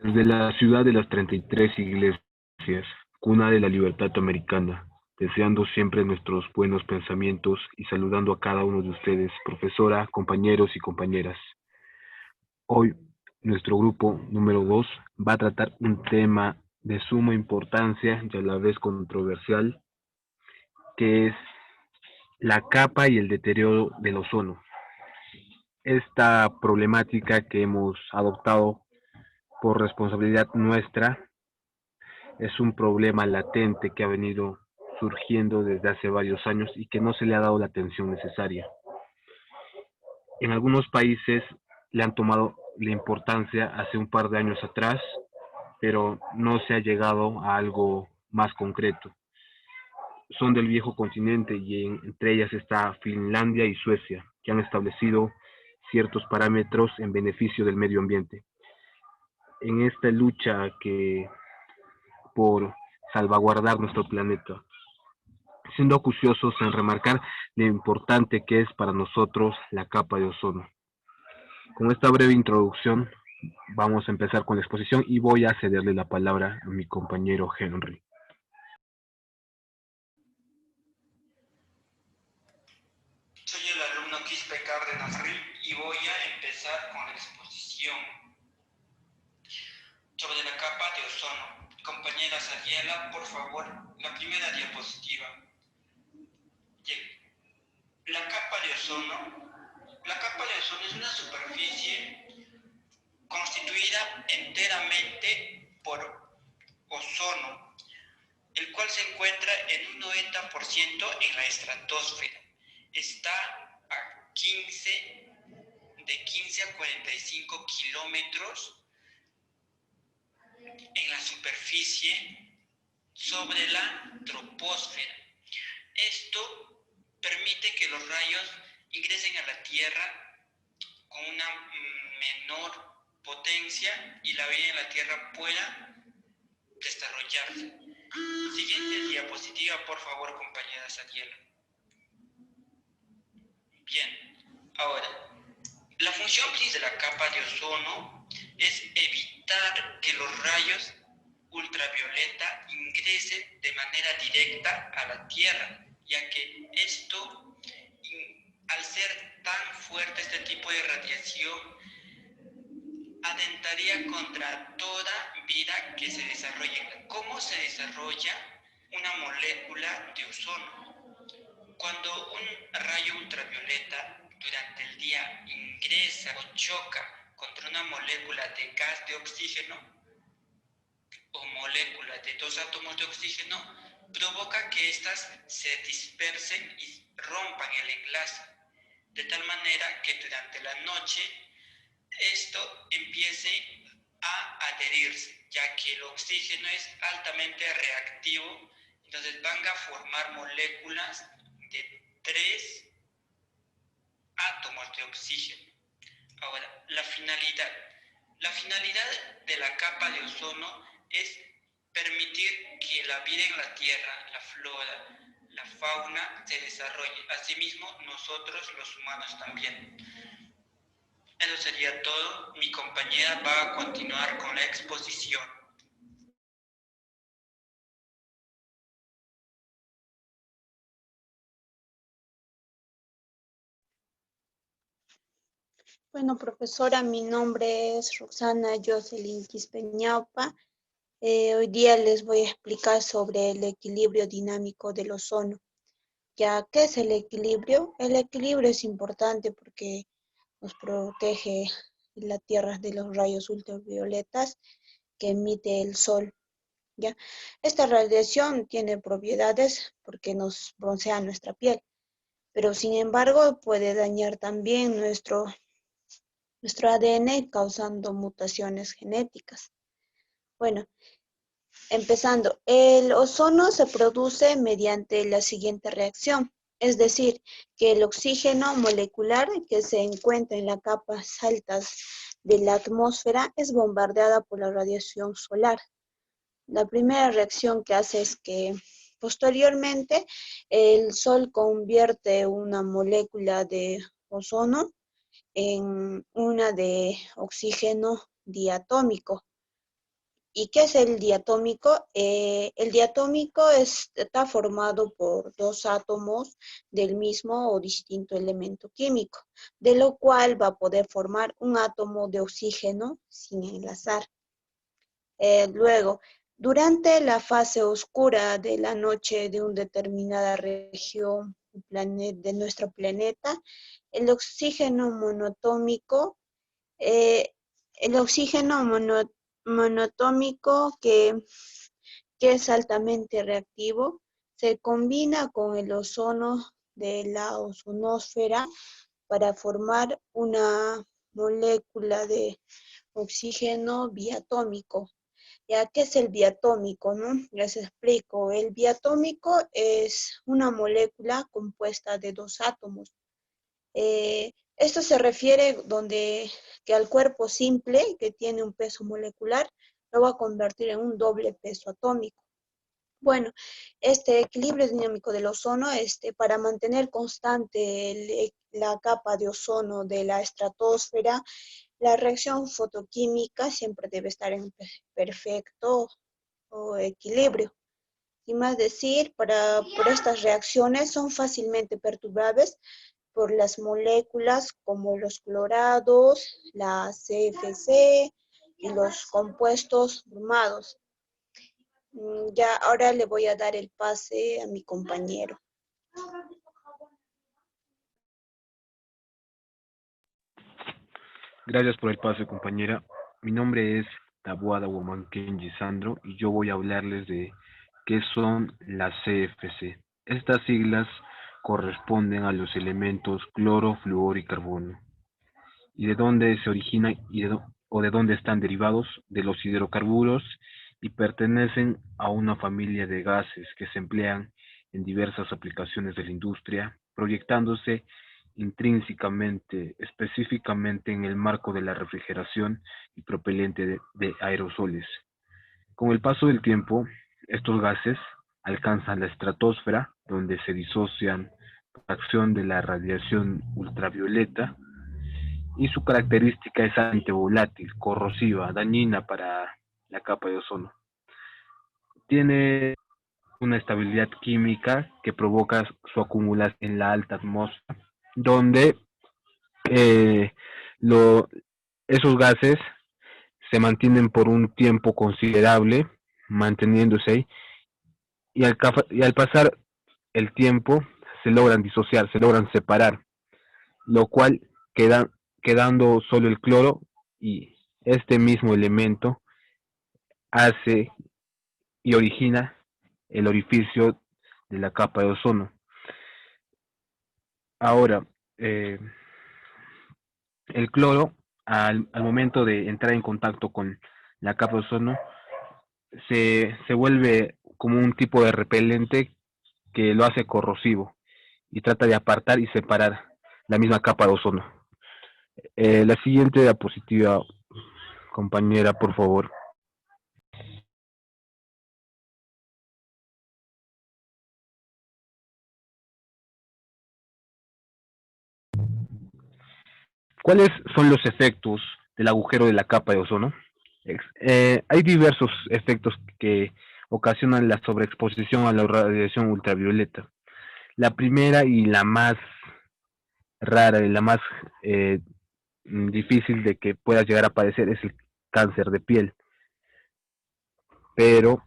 Desde la ciudad de las 33 iglesias, cuna de la libertad americana, deseando siempre nuestros buenos pensamientos y saludando a cada uno de ustedes, profesora, compañeros y compañeras. Hoy, nuestro grupo número 2 va a tratar un tema de suma importancia y a la vez controversial, que es la capa y el deterioro del ozono. Esta problemática que hemos adoptado por responsabilidad nuestra es un problema latente que ha venido surgiendo desde hace varios años y que no se le ha dado la atención necesaria. En algunos países le han tomado la importancia hace un par de años atrás, pero no se ha llegado a algo más concreto. Son del viejo continente y entre ellas está Finlandia y Suecia, que han establecido ciertos parámetros en beneficio del medio ambiente. En esta lucha que por salvaguardar nuestro planeta, siendo acuciosos en remarcar lo importante que es para nosotros la capa de ozono. Con esta breve introducción vamos a empezar con la exposición y voy a cederle la palabra a mi compañero Henry. Soy el alumno Quispe Cárdenas Ril y voy a empezar con la exposición sobre la capa de ozono. Compañera Sariela, por favor, la primera diapositiva. Bien. La capa de ozono es una superficie constituida enteramente por ozono, el cual se encuentra en un 90% en la estratosfera. Está a 15 a 45 kilómetros en la superficie sobre la troposfera. Esto permite que los rayos ingresen a la Tierra con una menor potencia y la vida en la Tierra pueda desarrollarse. Siguiente diapositiva, por favor, compañera Sadiela. Bien, ahora, la función de la capa de ozono es evitar que los rayos ultravioleta ingresen de manera directa a la Tierra, ya que esto, al ser tan fuerte este tipo de radiación, atentaría contra toda vida que se desarrolle. ¿Cómo se desarrolla una molécula de ozono? Cuando un rayo ultravioleta durante el día ingresa o choca contra una molécula de gas de oxígeno o molécula de dos átomos de oxígeno, provoca que éstas se dispersen y rompan el enlace, de tal manera que durante la noche esto empiece a adherirse, ya que el oxígeno es altamente reactivo, entonces van a formar moléculas de 3 átomos de oxígeno. Ahora, la finalidad de la capa de ozono es permitir que la vida en la Tierra, la flora, la fauna se desarrolle. Asimismo, nosotros los humanos también. Eso sería todo. Mi compañera va a continuar con la exposición. Bueno, profesora, mi nombre es Roxana Jocelyn Quispeñaupa. Hoy día les voy a explicar sobre el equilibrio dinámico del ozono. ¿Ya qué es el equilibrio? El equilibrio es importante porque nos protege la Tierra de los rayos ultravioletas que emite el Sol. ¿Ya? Esta radiación tiene propiedades porque nos broncea nuestra piel, pero sin embargo puede dañar también nuestro ADN causando mutaciones genéticas. Bueno, empezando, el ozono se produce mediante la siguiente reacción, es decir, que el oxígeno molecular que se encuentra en las capas altas de la atmósfera es bombardeada por la radiación solar. La primera reacción que hace es que posteriormente el Sol convierte una molécula de ozono en una de oxígeno diatómico. ¿Y qué es el diatómico? El diatómico está formado por dos átomos del mismo o distinto elemento químico, de lo cual va a poder formar un átomo de oxígeno sin enlazar. Luego, durante la fase oscura de la noche de una determinada región de nuestro planeta, el oxígeno monotómico, eh, monotómico que es altamente reactivo, se combina con el ozono de la ozonosfera para formar una molécula de oxígeno biatómico. ¿Ya qué es el biatómico, no? Les explico. El biatómico es una molécula compuesta de dos átomos. Esto se refiere donde que al cuerpo simple, que tiene un peso molecular, lo va a convertir en un doble peso atómico. Bueno, este equilibrio dinámico del ozono, para mantener constante la capa de ozono de la estratosfera, la reacción fotoquímica siempre debe estar en perfecto equilibrio. Y más decir, por estas reacciones son fácilmente perturbables por las moléculas como los clorados, la CFC y los compuestos brumados. Ya ahora le voy a dar el pase a mi compañero. Gracias por el pase, compañera. Mi nombre es Tabuada Womankenji Sandro y yo voy a hablarles de qué son las CFC. Estas siglas corresponden a los elementos cloro, flúor y carbono. ¿Y de dónde se originan o de dónde están derivados? De los hidrocarburos y pertenecen a una familia de gases que se emplean en diversas aplicaciones de la industria, proyectándose intrínsecamente, específicamente en el marco de la refrigeración y propelente de aerosoles. Con el paso del tiempo, estos gases alcanzan la estratosfera, donde se disocian por acción de la radiación ultravioleta, y su característica es altamente volátil, corrosiva, dañina para la capa de ozono. Tiene una estabilidad química que provoca su acumulación en la alta atmósfera, donde eh, lo, esos gases se mantienen por un tiempo considerable, manteniéndose ahí, y al pasar el tiempo se logran disociar, se logran separar, lo cual quedando solo el cloro, y este mismo elemento hace y origina el orificio de la capa de ozono. Ahora, eh, el cloro, al momento de entrar en contacto con la capa de ozono, se vuelve como un tipo de repelente que lo hace corrosivo y trata de apartar y separar la misma capa de ozono. La siguiente diapositiva, compañera, por favor. ¿Cuáles son los efectos del agujero de la capa de ozono? Hay diversos efectos que ocasionan la sobreexposición a la radiación ultravioleta. La primera y la más rara y la más difícil de que pueda llegar a padecer es el cáncer de piel. Pero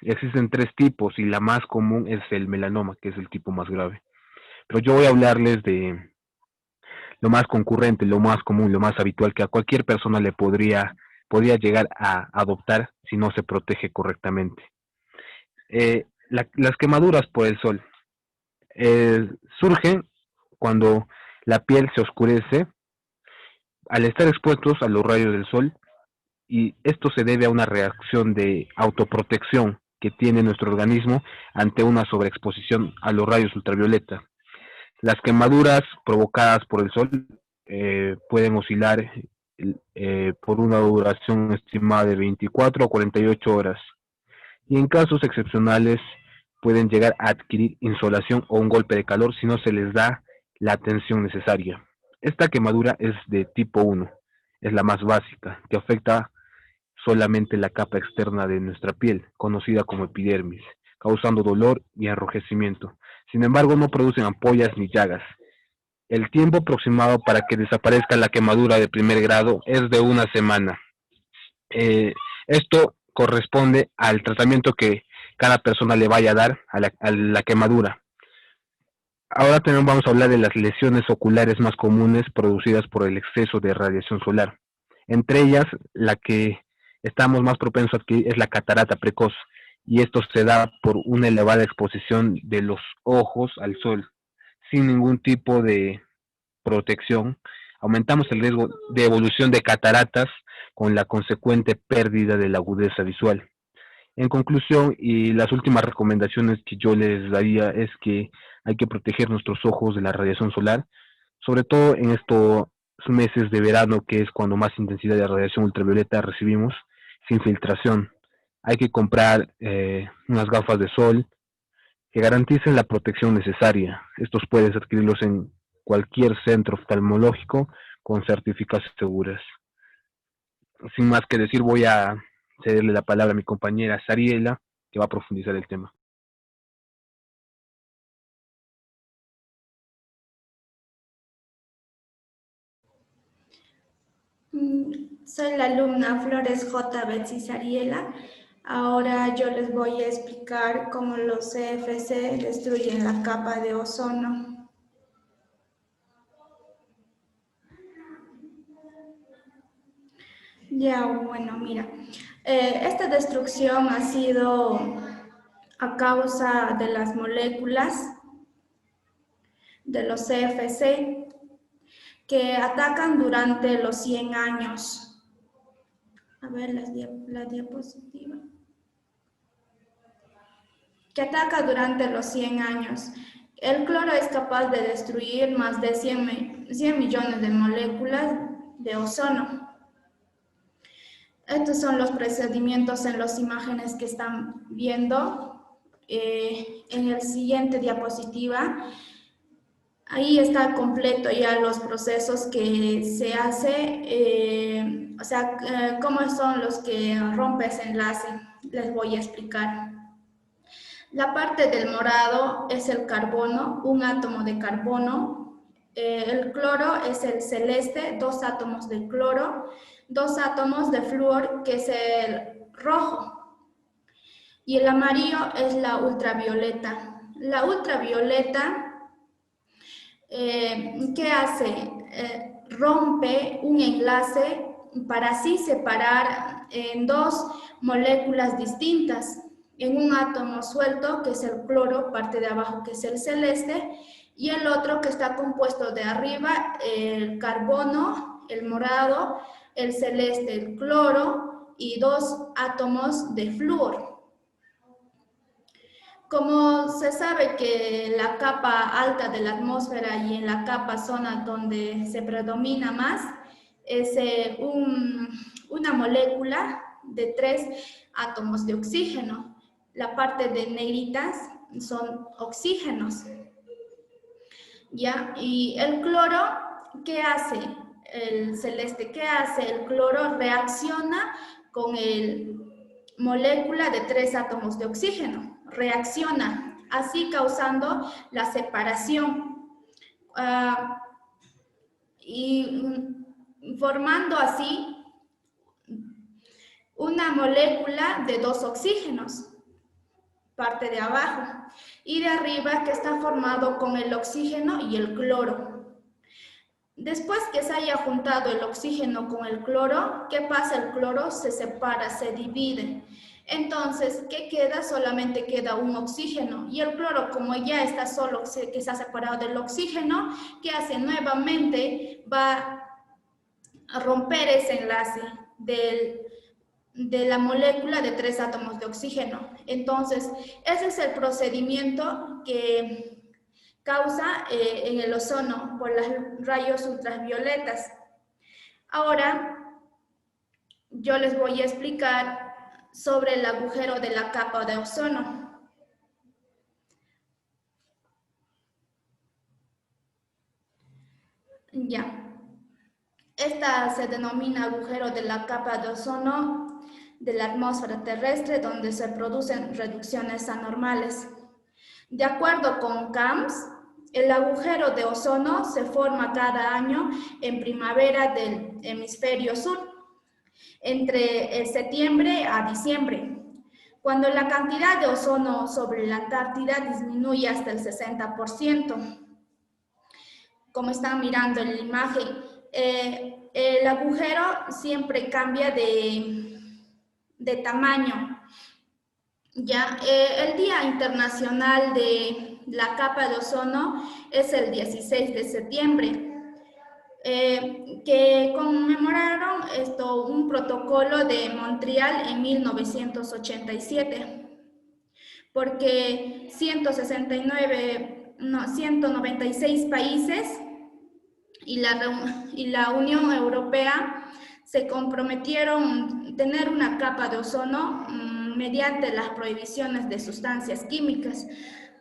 existen tres tipos y la más común es el melanoma, que es el tipo más grave. Pero yo voy a hablarles de lo más concurrente, lo más común, lo más habitual que a cualquier persona le podría llegar a adoptar si no se protege correctamente. Las quemaduras por el sol surgen cuando la piel se oscurece al estar expuestos a los rayos del sol, y esto se debe a una reacción de autoprotección que tiene nuestro organismo ante una sobreexposición a los rayos ultravioleta. Las quemaduras provocadas por el sol pueden oscilar por una duración estimada de 24 a 48 horas, y en casos excepcionales pueden llegar a adquirir insolación o un golpe de calor si no se les da la atención necesaria. Esta quemadura es de tipo 1, es la más básica, que afecta solamente la capa externa de nuestra piel, conocida como epidermis, causando dolor y enrojecimiento. Sin embargo, no producen ampollas ni llagas. El tiempo aproximado para que desaparezca la quemadura de primer grado es de una semana. Eh, Esto corresponde al tratamiento que cada persona le vaya a dar a la quemadura. Ahora también vamos a hablar de las lesiones oculares más comunes producidas por el exceso de radiación solar. Entre ellas, la que estamos más propensos a adquirir es la catarata precoz, y esto se da por una elevada exposición de los ojos al sol, sin ningún tipo de protección. Aumentamos el riesgo de evolución de cataratas con la consecuente pérdida de la agudeza visual. En conclusión, y las últimas recomendaciones que yo les daría es que hay que proteger nuestros ojos de la radiación solar, sobre todo en estos meses de verano, que es cuando más intensidad de radiación ultravioleta recibimos, sin filtración. Hay que comprar unas gafas de sol que garanticen la protección necesaria. Estos puedes adquirirlos en cualquier centro oftalmológico con certificaciones seguras. Sin más que decir, voy a cederle la palabra a mi compañera Sariela, que va a profundizar el tema. Soy la alumna Flores J. Betsy Sariela. Ahora yo les voy a explicar cómo los CFC destruyen la capa de ozono. Ya, bueno, mira, esta destrucción ha sido a causa de las moléculas de los CFC que atacan durante los 100 años. A ver la diapositiva. Que ataca durante los 100 años. El cloro es capaz de destruir más de 100 millones de moléculas de ozono. Estos son los procedimientos en las imágenes que están viendo. En el siguiente diapositiva, ahí está completo ya los procesos que se hace, cómo son los que rompen ese enlace. Les voy a explicar. La parte del morado es el carbono, un átomo de carbono. El cloro es el celeste, 2 átomos de cloro, 2 átomos de flúor, que es el rojo. Y el amarillo es la ultravioleta. La ultravioleta, ¿qué hace? Rompe un enlace para así separar en 2 moléculas distintas. En un átomo suelto, que es el cloro, parte de abajo, que es el celeste, y el otro que está compuesto de arriba, el carbono, el morado, el celeste, el cloro, y 2 átomos de flúor. Como se sabe que la capa alta de la atmósfera y en la capa zona donde se predomina más es una molécula de 3 átomos de oxígeno. La parte de negritas son oxígenos. ¿Ya? Y el cloro, ¿qué hace? El celeste, ¿qué hace? El cloro reacciona con el molécula de 3 átomos de oxígeno. Reacciona, así causando la separación y formando así una molécula de 2 oxígenos, parte de abajo, y de arriba, que está formado con el oxígeno y el cloro. Después que se haya juntado el oxígeno con el cloro, ¿qué pasa? El cloro se separa, se divide. Entonces, ¿qué queda? Solamente queda un oxígeno. Y el cloro, como ya está solo, que se ha separado del oxígeno, ¿qué hace? Nuevamente va a romper ese enlace de la molécula de 3 átomos de oxígeno. Entonces, ese es el procedimiento que causa en el ozono por los rayos ultravioletas. Ahora, yo les voy a explicar sobre el agujero de la capa de ozono. Ya. Esta se denomina agujero de la capa de ozono de la atmósfera terrestre, donde se producen reducciones anormales. De acuerdo con CAMS, el agujero de ozono se forma cada año en primavera del hemisferio sur, entre septiembre a diciembre, cuando la cantidad de ozono sobre la Antártida disminuye hasta el 60%. Como están mirando en la imagen, el agujero siempre cambia de tamaño. Ya, el Día Internacional de la Capa de Ozono es el 16 de septiembre, que conmemoraron un protocolo de Montreal en 1987, porque 196 países y la Unión Europea se comprometieron a tener una capa de ozono mediante las prohibiciones de sustancias químicas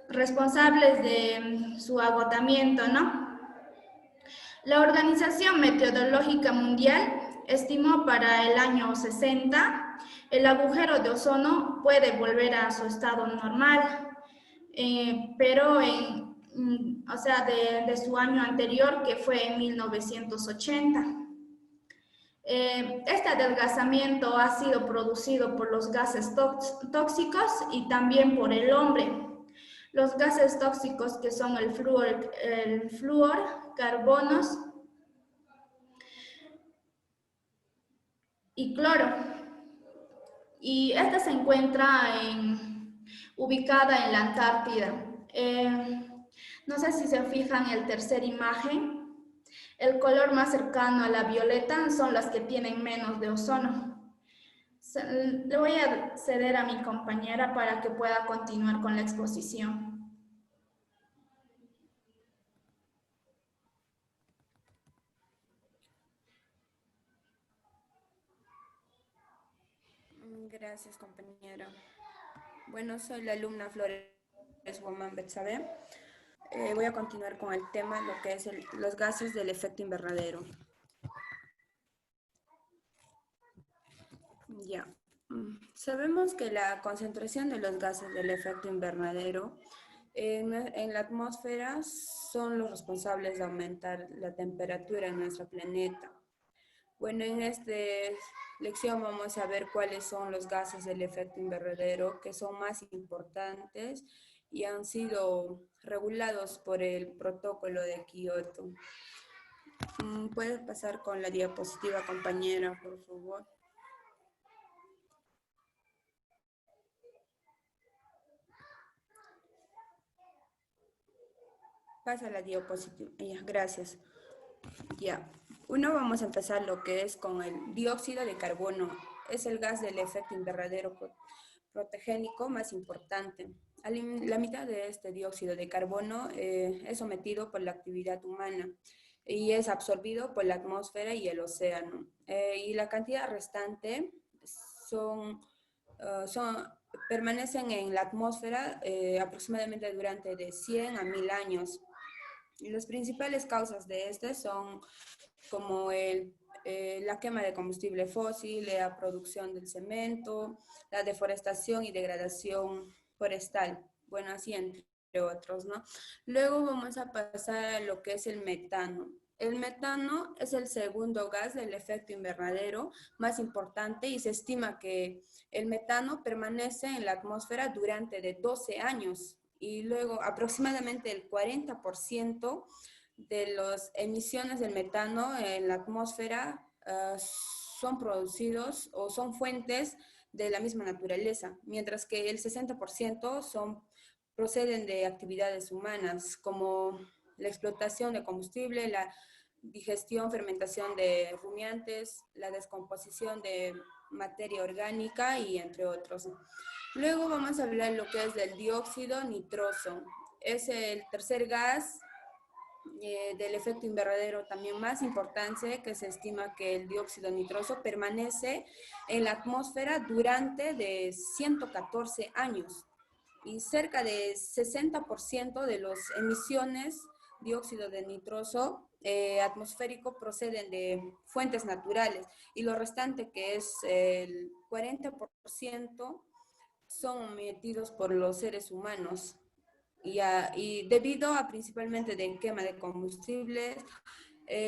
responsables de su agotamiento, ¿no? La Organización Meteorológica Mundial estimó para el año 60 el agujero de ozono puede volver a su estado normal, pero de su año anterior, que fue en 1980. Este adelgazamiento ha sido producido por los gases tóxicos y también por el hombre. Los gases tóxicos, que son el flúor, carbonos y cloro. Y esta se encuentra ubicada en la Antártida. No sé si se fijan en la tercera imagen. El color más cercano a la violeta son las que tienen menos de ozono. Le voy a ceder a mi compañera para que pueda continuar con la exposición. Gracias, compañera. Bueno, soy la alumna Flores Woman Betsabe. Voy a continuar con el tema, lo que es los gases del efecto invernadero. Ya. Sabemos que la concentración de los gases del efecto invernadero en la atmósfera son los responsables de aumentar la temperatura en nuestro planeta. Bueno, en esta lección vamos a ver cuáles son los gases del efecto invernadero que son más importantes y han sido regulados por el protocolo de Kioto. ¿Puedes pasar con la diapositiva, compañera, por favor? Pasa la diapositiva. Ya, gracias. Ya. Vamos a empezar lo que es con el dióxido de carbono. Es el gas del efecto invernadero protogénico más importante. La mitad de este dióxido de carbono es sometido por la actividad humana y es absorbido por la atmósfera y el océano. Y la cantidad restante permanecen en la atmósfera aproximadamente durante de 100 a 1000 años. Y las principales causas de este son como la quema de combustible fósil, la producción del cemento, la deforestación y degradación forestal, bueno, así entre otros, ¿no? Luego vamos a pasar a lo que es el metano. El metano es el segundo gas del efecto invernadero más importante y se estima que el metano permanece en la atmósfera durante de 12 años y luego aproximadamente el 40% de las emisiones del metano en la atmósfera son producidos o son fuentes de la misma naturaleza, mientras que el 60% proceden de actividades humanas, como la explotación de combustible, la digestión, fermentación de rumiantes, la descomposición de materia orgánica y entre otros. Luego vamos a hablar lo que es del dióxido nitroso. Es el tercer gas del efecto invernadero también más importante, que se estima que el dióxido nitroso permanece en la atmósfera durante de 114 años y cerca de 60% de las emisiones dióxido de nitroso atmosférico proceden de fuentes naturales y lo restante, que es el 40%, son emitidos por los seres humanos. Y debido a principalmente de quema de combustibles,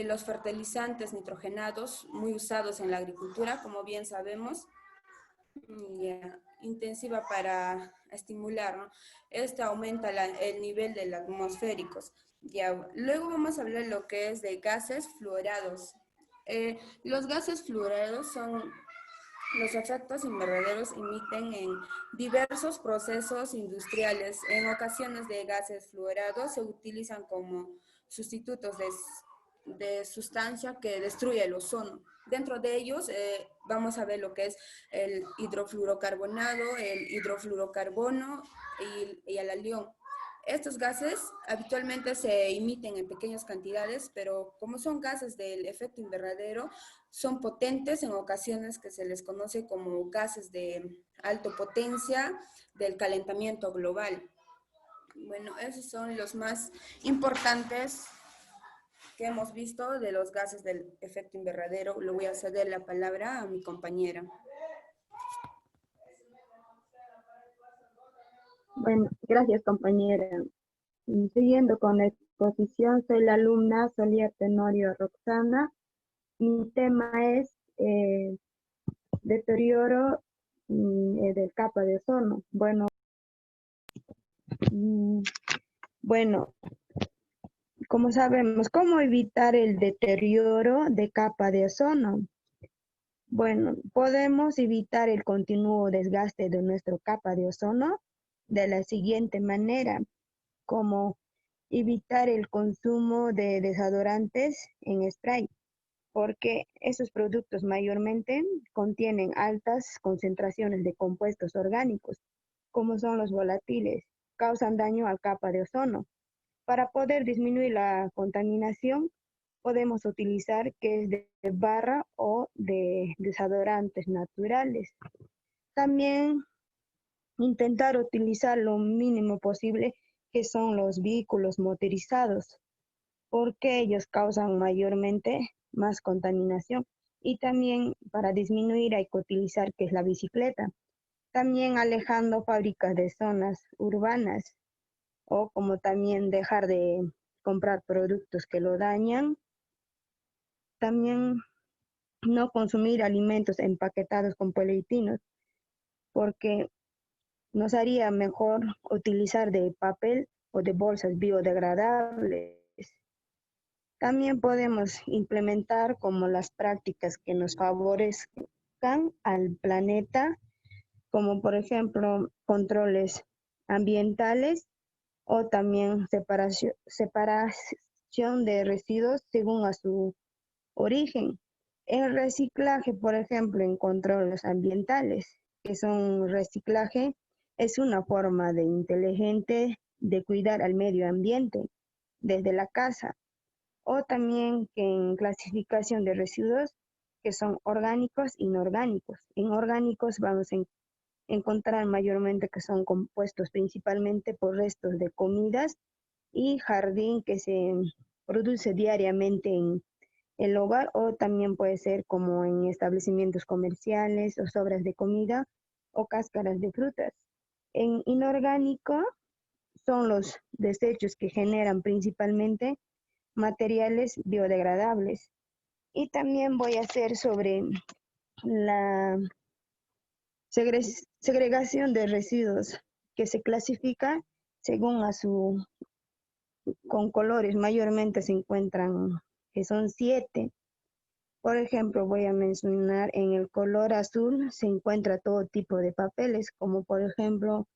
los fertilizantes nitrogenados muy usados en la agricultura, como bien sabemos, intensiva para estimular, ¿no? Este aumenta el nivel de los atmosféricos. Luego vamos a hablar de lo que es de gases fluorados. Los gases fluorados son los efectos invernaderos emiten en diversos procesos industriales. En ocasiones de gases fluorados se utilizan como sustitutos de sustancia que destruye el ozono. Dentro de ellos vamos a ver lo que es el hidrofluorocarbonado, el hidrofluorocarbono y el halión. Estos gases habitualmente se emiten en pequeñas cantidades, pero como son gases del efecto invernadero, son potentes en ocasiones que se les conoce como gases de alta potencia del calentamiento global. Bueno, esos son los más importantes que hemos visto de los gases del efecto invernadero. Le voy a ceder la palabra a mi compañera. Bueno, gracias compañera. Y siguiendo con la exposición, soy la alumna Solia Tenorio Roxana. Mi tema es deterioro de capa de ozono. Bueno, como sabemos, ¿cómo evitar el deterioro de capa de ozono? Bueno, podemos evitar el continuo desgaste de nuestra capa de ozono de la siguiente manera, como evitar el consumo de desodorantes en spray, porque esos productos mayormente contienen altas concentraciones de compuestos orgánicos, como son los volátiles, causan daño a la capa de ozono. Para poder disminuir la contaminación, podemos utilizar que es de barra o de desodorantes naturales. También intentar utilizar lo mínimo posible que son los vehículos motorizados, porque ellos causan mayormente más contaminación. Y también para disminuir hay que utilizar que es la bicicleta. También alejando fábricas de zonas urbanas, o como también dejar de comprar productos que lo dañan. También no consumir alimentos empaquetados con polietilenos, porque nos haría mejor utilizar de papel o de bolsas biodegradables. También podemos implementar como las prácticas que nos favorezcan al planeta, como por ejemplo controles ambientales o también separación de residuos según a su origen. El reciclaje, por ejemplo, en controles ambientales, que son reciclaje, es una forma de inteligente de cuidar al medio ambiente desde la casa, o también que en clasificación de residuos que son orgánicos e inorgánicos. En orgánicos vamos a encontrar mayormente que son compuestos principalmente por restos de comidas y jardín que se produce diariamente en el hogar, o también puede ser como en establecimientos comerciales o sobras de comida o cáscaras de frutas. En inorgánico son los desechos que generan principalmente materiales biodegradables. Y también voy a hacer sobre la segregación de residuos, que se clasifica según con colores, mayormente se encuentran que son 7. Por ejemplo, voy a mencionar en el color azul se encuentra todo tipo de papeles, como por ejemplo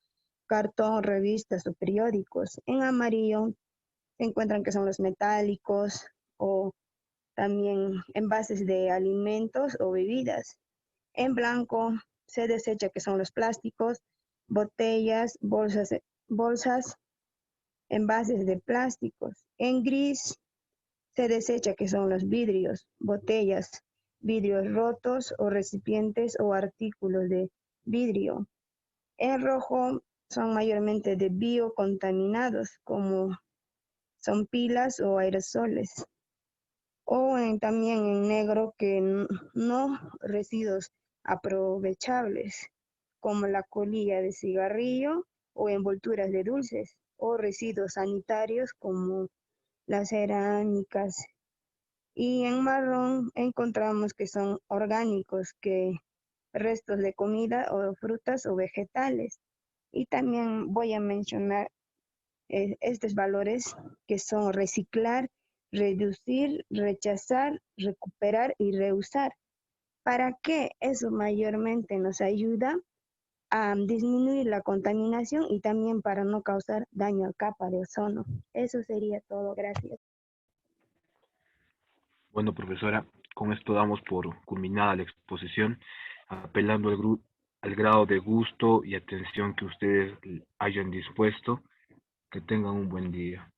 cartón, revistas o periódicos. En amarillo se encuentran que son los metálicos o también envases de alimentos o bebidas. En blanco se desecha que son los plásticos, botellas, bolsas, envases de plásticos. En gris se desecha que son los vidrios, botellas, vidrios rotos o recipientes o artículos de vidrio. En rojo son mayormente de biocontaminados, como son pilas o aerosoles. O también en negro que no residuos aprovechables, como la colilla de cigarrillo o envolturas de dulces, o residuos sanitarios como las cerámicas. Y en marrón encontramos que son orgánicos, que restos de comida o frutas o vegetales. Y también voy a mencionar estos valores que son reciclar, reducir, rechazar, recuperar y reusar. ¿Para qué? Eso mayormente nos ayuda a disminuir la contaminación y también para no causar daño a capa de ozono. Eso sería todo. Gracias. Bueno, profesora, con esto damos por culminada la exposición, apelando al grado de gusto y atención que ustedes hayan dispuesto. Que tengan un buen día.